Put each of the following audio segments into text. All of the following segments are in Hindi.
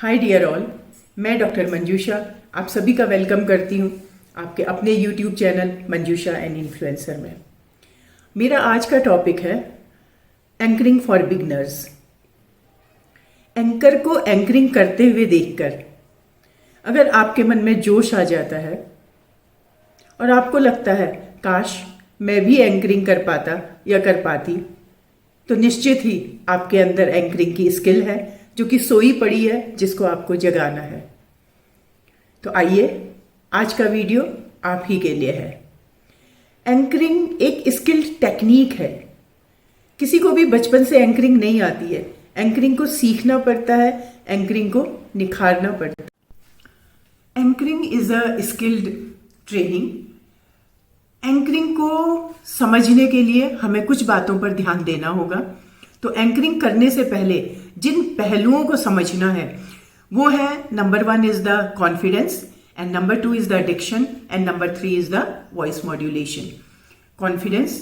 हाय डियर ऑल, मैं डॉक्टर मंजूषा आप सभी का वेलकम करती हूँ आपके अपने YouTube channel Manjusha and influencer में। मेरा आज का टॉपिक है एंकरिंग फॉर बिगनर्स। एंकर को एंकरिंग करते हुए देखकर अगर आपके मन में जोश आ जाता है और आपको लगता है काश मैं भी एंकरिंग कर पाता या कर पाती, तो निश्चित ही आपके अंदर एंकरिंग की स्किल है जो कि सोई पड़ी है, जिसको आपको जगाना है। तो आइए, आज का वीडियो आप ही के लिए है। एंकरिंग एक स्किल्ड टेक्निक है। किसी को भी बचपन से एंकरिंग नहीं आती है। एंकरिंग को सीखना पड़ता है, एंकरिंग को निखारना पड़ता है। Anchoring is a skilled training. Anchoring को समझने के लिए हमें कुछ बातों पर ध्यान देना होगा। तो एंकरिंग करने से पहले जिन पहलुओं को समझना है वो है, number 1 is the confidence, and number 2 is the diction, and number 3 is the voice modulation. Confidence,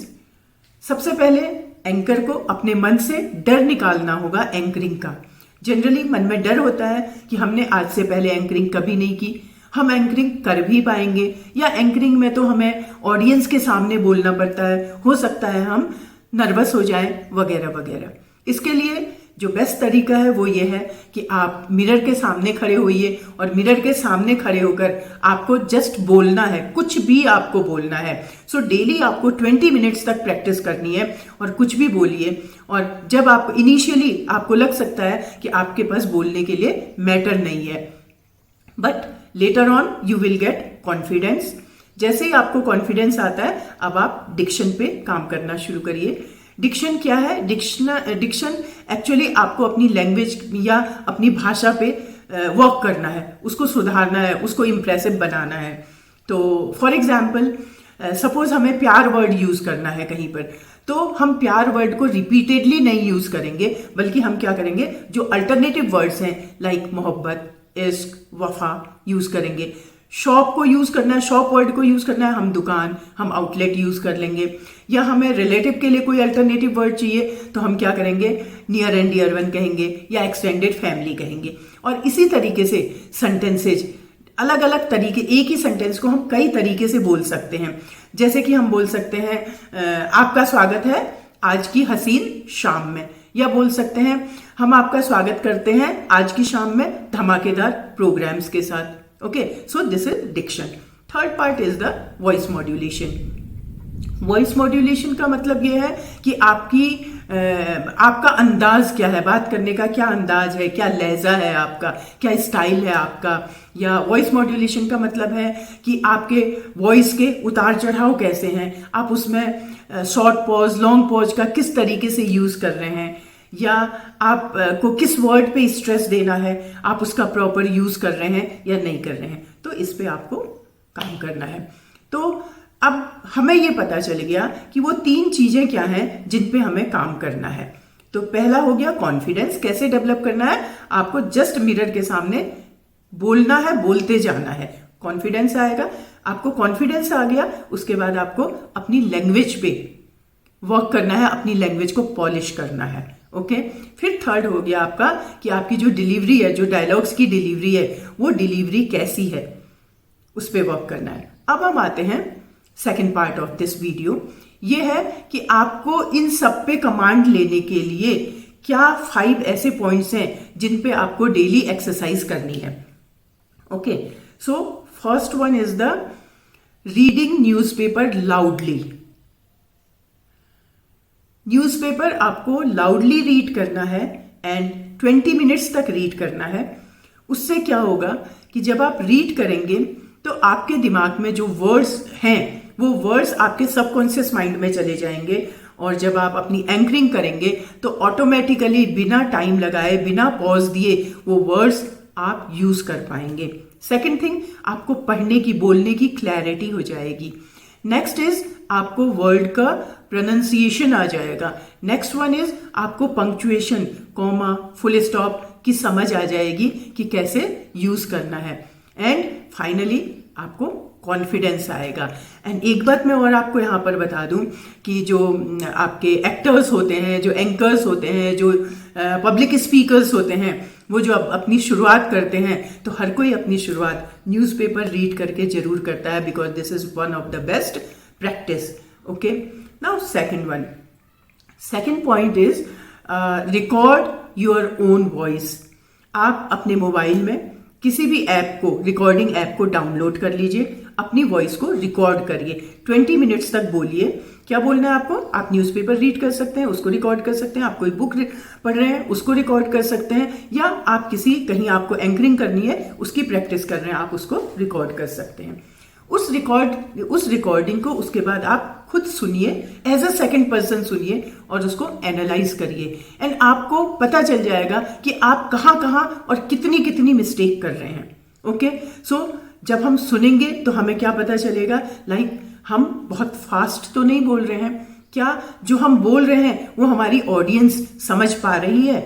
सबसे पहले एंकर को अपने मन से डर निकालना होगा एंकरिंग का। जनरली मन में डर होता है कि हमने आज से पहले एंकरिंग कभी नहीं की, हम एंकरिंग कर भी पाएंगे, या एंकरिंग में तो हमें ऑडियंस के सामने बोलना पड़ता है, हो सकता है हम नर्वस हो जाएं वगैरह वगैरह। इसके लिए जो बेस्ट तरीका है वो ये है कि आप मिरर के सामने खड़े होइए और मिरर के सामने खड़े होकर आपको जस्ट बोलना है, कुछ भी आपको बोलना है। सो डेली आपको 20 मिनट्स तक प्रैक्टिस करनी है और कुछ भी बोलिए। और जब आप इनिशियली आपको लग सकता है कि आपके पास बोलने के लिए मैटर नहीं है, but later on you will get confidence. जैसे ही आपको कॉन्फिडेंस आता है, अब आप डिक्शन पे काम करना शुरू करिए। डिक्शन क्या है? डिक्शन एक्चुअली आपको अपनी लैंग्वेज या अपनी भाषा पे वर्क करना है, उसको सुधारना है, उसको इम्प्रेसिव बनाना है। तो फॉर एग्जाम्पल, सपोज हमें प्यार वर्ड यूज करना है कहीं पर, तो हम प्यार वर्ड को रिपीटेडली नहीं यूज करेंगे, बल्कि हम क्या करेंगे, जो अल्टरनेटिव वर्ड्स हैं लाइक मोहब्बत, इश्क, वफा यूज करेंगे। शॉप को यूज करना है, शॉप वर्ड को यूज करना है, हम दुकान, हम आउटलेट यूज कर लेंगे। या हमें रिलेटिव के लिए कोई अल्टरनेटिव वर्ड चाहिए तो हम क्या करेंगे, नियर एंड डियर वन कहेंगे या एक्सटेंडेड फैमिली कहेंगे। और इसी तरीके से सेंटेंसेज, अलग अलग तरीके, एक ही सेंटेंस को हम कई तरीके से बोल सकते हैं। जैसे कि हम बोल सकते हैं आपका स्वागत है आज की हसीन शाम में, या बोल सकते हैं हम आपका स्वागत करते हैं आज की शाम में धमाकेदार प्रोग्राम्स के साथ। Okay, so this is diction. Third part is the voice modulation. Voice modulation का मतलब यह है कि आपका अंदाज क्या है, बात करने का क्या अंदाज है, क्या लहजा है आपका, क्या स्टाइल है आपका। या वॉइस मॉड्यूलेशन का मतलब है कि आपके वॉइस के उतार चढ़ाव कैसे हैं, आप उसमें शॉर्ट पॉज, लॉन्ग पॉज का किस तरीके से यूज कर रहे हैं, या आपको किस वर्ड पे स्ट्रेस देना है, आप उसका प्रॉपर यूज कर रहे हैं या नहीं कर रहे हैं। तो इस पे आपको काम करना है। तो अब हमें ये पता चल गया कि वो 3 चीजें क्या हैं जिन पे हमें काम करना है। तो पहला हो गया कॉन्फिडेंस। कैसे डेवलप करना है? आपको जस्ट मिरर के सामने बोलना है, बोलते जाना है, कॉन्फिडेंस आएगा। आपको कॉन्फिडेंस आ गया, उसके बाद आपको अपनी लैंग्वेज पे वर्क करना है, अपनी लैंग्वेज को पॉलिश करना है। ओके, फिर थर्ड हो गया आपका कि आपकी जो डिलीवरी है, जो डायलॉग्स की डिलीवरी है, वो डिलीवरी कैसी है, उस पर वर्क करना है। अब हम आते हैं second part of this video. ये है कि आपको इन सब पे कमांड लेने के लिए क्या 5 ऐसे पॉइंट्स हैं जिन पे आपको डेली एक्सरसाइज करनी है। Okay, so first one is the reading newspaper loudly. Newspaper आपको लाउडली रीड करना है एंड 20 मिनट्स तक रीड करना है। उससे क्या होगा कि जब आप रीड करेंगे तो आपके दिमाग में जो वर्ड्स हैं वो वर्ड्स आपके सबकॉन्शियस माइंड में चले जाएंगे, और जब आप अपनी एंकरिंग करेंगे तो ऑटोमेटिकली बिना टाइम लगाए, बिना पॉज दिए वो वर्ड्स आप यूज कर पाएंगे। सेकेंड थिंग, आपको पढ़ने की, बोलने की क्लैरिटी हो जाएगी। नेक्स्ट इज आपको वर्ड का प्रोनाउंसिएशन आ जाएगा। नेक्स्ट वन इज आपको पंक्चुएशन, कॉमा, फुल स्टॉप की समझ आ जाएगी कि कैसे यूज करना है। एंड फाइनली आपको कॉन्फिडेंस आएगा। एंड एक बात मैं और आपको यहाँ पर बता दूं कि जो आपके एक्टर्स होते हैं, जो एंकर्स होते हैं, जो पब्लिक स्पीकर्स होते हैं, वो जो अपनी शुरुआत करते हैं, तो हर कोई अपनी शुरुआत न्यूज़पेपर रीड करके जरूर करता है, because this is one of the best practice. Okay, now second point is record your own voice. आप अपने मोबाइल में किसी भी ऐप को, रिकॉर्डिंग ऐप को डाउनलोड कर लीजिए, अपनी वॉइस को रिकॉर्ड करिए, 20 मिनट्स तक बोलिए. क्या बोलना है आपको? आप न्यूज़पेपर रीड कर सकते हैं, उसको रिकॉर्ड कर सकते हैं. आप कोई बुक पढ़ रहे हैं, उसको रिकॉर्ड कर सकते हैं. या आप कहीं आपको एंकरिंग करनी है, उसकी प्रैक्टिस कर रहे हैं, आप उसको रिकॉर्ड कर सकते हैं. उस रिकॉर्डिंग को उसके बाद आप खुद सुनिए, एज अ सेकंड पर्सन सुनिए और उसको एनालाइज करिए. एंड आपको पता चल जाएगा कि आप कहाँ और कितनी मिस्टेक कर रहे हैं. ओके, सो जब हम सुनेंगे तो हमें क्या पता चलेगा, लाइक हम बहुत फास्ट तो नहीं बोल रहे हैं, क्या जो हम बोल रहे हैं वो हमारी ऑडियंस समझ पा रही है,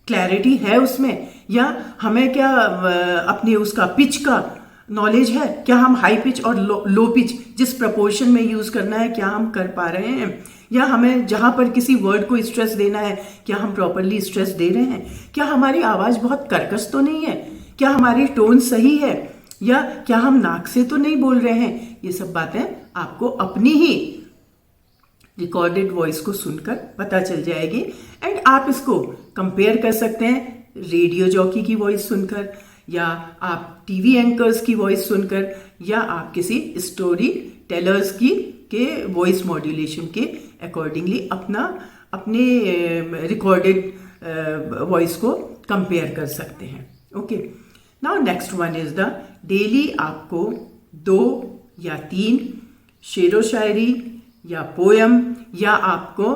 क्लैरिटी है उसमें, या हमें क्या अपने उसका पिच का नॉलेज है, क्या हम हाई पिच और लो पिच जिस प्रपोर्शन में यूज करना है क्या हम कर पा रहे हैं, या हमें जहां पर किसी वर्ड को स्ट्रेस देना है क्या हम प्रॉपरली स्ट्रेस दे रहे हैं, क्या हमारी आवाज बहुत कर्कश तो नहीं है, क्या हमारी टोन सही है, या क्या हम नाक से तो नहीं बोल रहे हैं. ये सब बातें आपको अपनी ही रिकॉर्डेड वॉइस को सुनकर पता चल जाएगी. एंड आप इसको कंपेयर कर सकते हैं रेडियो जॉकी की वॉइस सुनकर, या आप टीवी एंकर्स की वॉइस सुनकर, या आप किसी स्टोरी टेलर्स के वॉइस मॉड्यूलेशन के अकॉर्डिंगली अपने रिकॉर्डेड वॉइस को कंपेयर कर सकते हैं. Okay, now next one is the daily आपको 2 या 3 शेरो शायरी या पोयम या आपको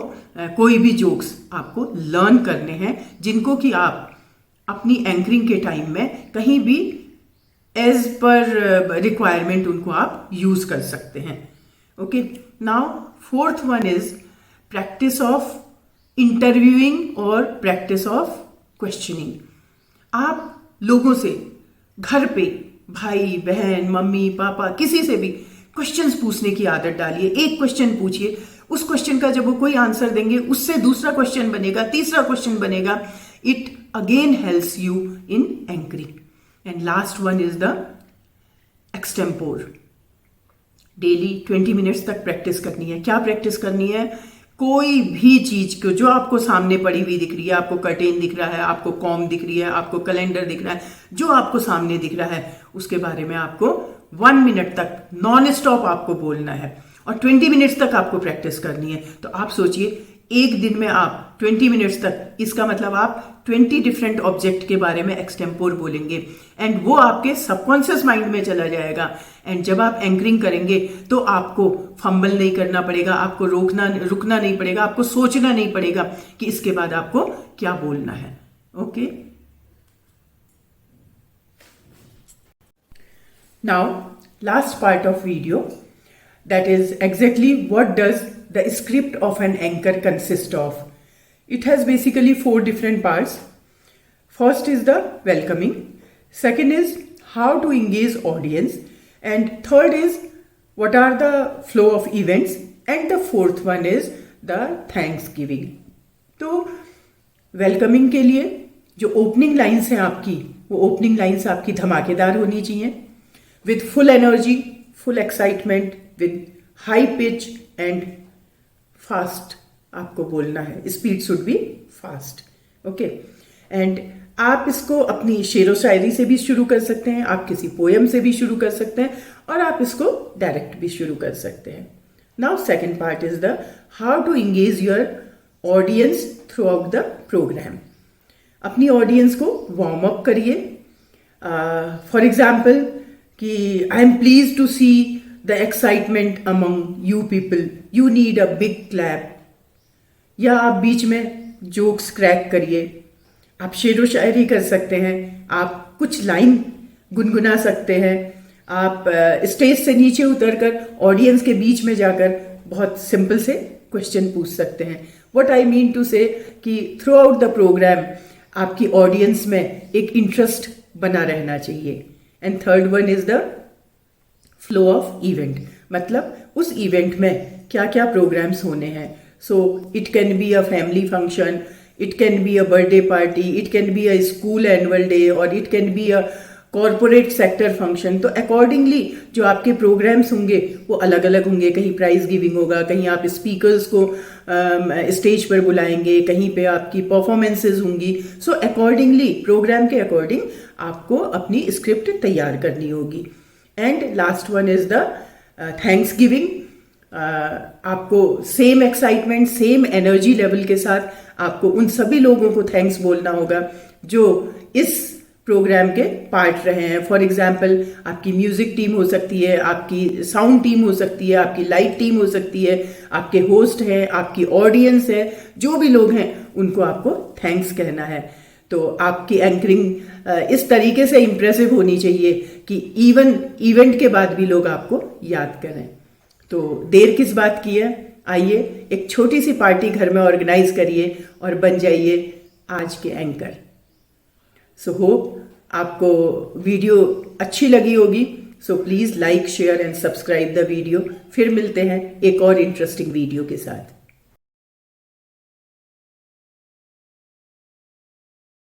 कोई भी जोक्स आपको लर्न करने हैं, जिनको कि आप अपनी एंकरिंग के टाइम में कहीं भी एज पर रिक्वायरमेंट उनको आप यूज कर सकते हैं. Okay, now fourth one is practice of interviewing और प्रैक्टिस ऑफ क्वेश्चनिंग. आप लोगों से घर पे भाई बहन मम्मी पापा किसी से भी क्वेश्चंस पूछने की आदत डालिए. एक क्वेश्चन पूछिए, उस क्वेश्चन का जब वो कोई आंसर देंगे उससे दूसरा क्वेश्चन बनेगा, तीसरा क्वेश्चन बनेगा. It again helps you in anchoring. And last one is the extempore. Daily 20 minutes तक प्रैक्टिस करनी है. क्या प्रैक्टिस करनी है? कोई भी चीज को जो आपको सामने पड़ी हुई दिख रही है, आपको कर्टेन दिख रहा है, आपको कॉम दिख रही है, आपको कैलेंडर दिख रहा है, जो आपको सामने दिख रहा है उसके बारे में आपको 1 मिनट तक नॉन स्टॉप आपको बोलना है और 20 मिनट्स तक आपको प्रैक्टिस करनी है. तो आप सोचिए एक दिन में आप 20 मिनट्स तक, इसका मतलब आप 20 डिफरेंट ऑब्जेक्ट के बारे में एक्सटेम्पोर बोलेंगे एंड वो आपके सबकॉन्शियस माइंड में चला जाएगा. एंड जब आप एंकरिंग करेंगे तो आपको फंबल नहीं करना पड़ेगा, आपको रुकना नहीं पड़ेगा, आपको सोचना नहीं पड़ेगा कि इसके बाद आपको क्या बोलना है. Okay, now last part of video, that is exactly what does the script of an anchor consist of. It has basically 4 different parts. First is the welcoming, second is how to engage audience, and third is what are the flow of events, and the fourth one is the thanksgiving. तो वेलकमिंग के लिए जो ओपनिंग लाइन्स हैं आपकी, वो ओपनिंग लाइन्स आपकी धमाकेदार होनी चाहिए, with full energy, full excitement, with high pitch and fast आपको बोलना है. Speed should be fast. Okay, and आप इसको अपनी शेरो शायरी से भी शुरू कर सकते हैं, आप किसी पोयम से भी शुरू कर सकते हैं, और आप इसको डायरेक्ट भी शुरू कर सकते हैं. Now second part is the how to engage your audience throughout the program. अपनी ऑडियंस को वार्म अप करिए. फॉर एग्जाम्पल कि I am pleased to see the excitement among you people, you need a big clap. या आप बीच में जोक्स क्रैक करिए, आप शेरो शायरी कर सकते हैं, आप कुछ लाइन गुनगुना सकते हैं, आप स्टेज से नीचे उतरकर ऑडियंस के बीच में जाकर बहुत सिंपल से क्वेश्चन पूछ सकते हैं. व्हाट आई मीन टू से कि थ्रू आउट द प्रोग्राम आपकी ऑडियंस में एक इंटरेस्ट बना रहना चाहिए. And third one is the flow of event, मतलब उस इवेंट में क्या क्या प्रोग्राम्स होने हैं. So it can be a family function, it can be a birthday party, it can be a school annual day, or it can be a corporate sector function. तो अकॉर्डिंगली जो आपके प्रोग्राम्स होंगे वो अलग अलग होंगे। कहीं प्राइज गिविंग होगा, कहीं आप स्पीकर्स को स्टेज पर बुलाएंगे, कहीं पे आपकी परफॉर्मेंसेज होंगी। सो अकॉर्डिंगली प्रोग्राम के अकॉर्डिंग आपको अपनी स्क्रिप्ट तैयार करनी होगी। And last one is the thanksgiving. आपको same excitement, same energy level के साथ आपको उन सभी लोगों को थैंक्स बोलना होगा जो इस प्रोग्राम के पार्ट रहे हैं। फॉर एग्जाम्पल आपकी म्यूजिक टीम हो सकती है, आपकी साउंड टीम हो सकती है, आपकी लाइट टीम हो सकती है, आपके होस्ट हैं, आपकी ऑडियंस है, जो भी लोग हैं उनको आपको थैंक्स कहना है। तो आपकी एंकरिंग इस तरीके से इम्प्रेसिव होनी चाहिए कि इवन इवेंट के बाद भी लोग आपको याद करें। तो देर किस बात की है, आइए एक छोटी सी पार्टी घर में ऑर्गेनाइज करिए और बन जाइए आज के एंकर। सो होप आपको वीडियो अच्छी लगी होगी। So please like, share and subscribe the video. फिर मिलते हैं एक और इंटरेस्टिंग वीडियो के साथ।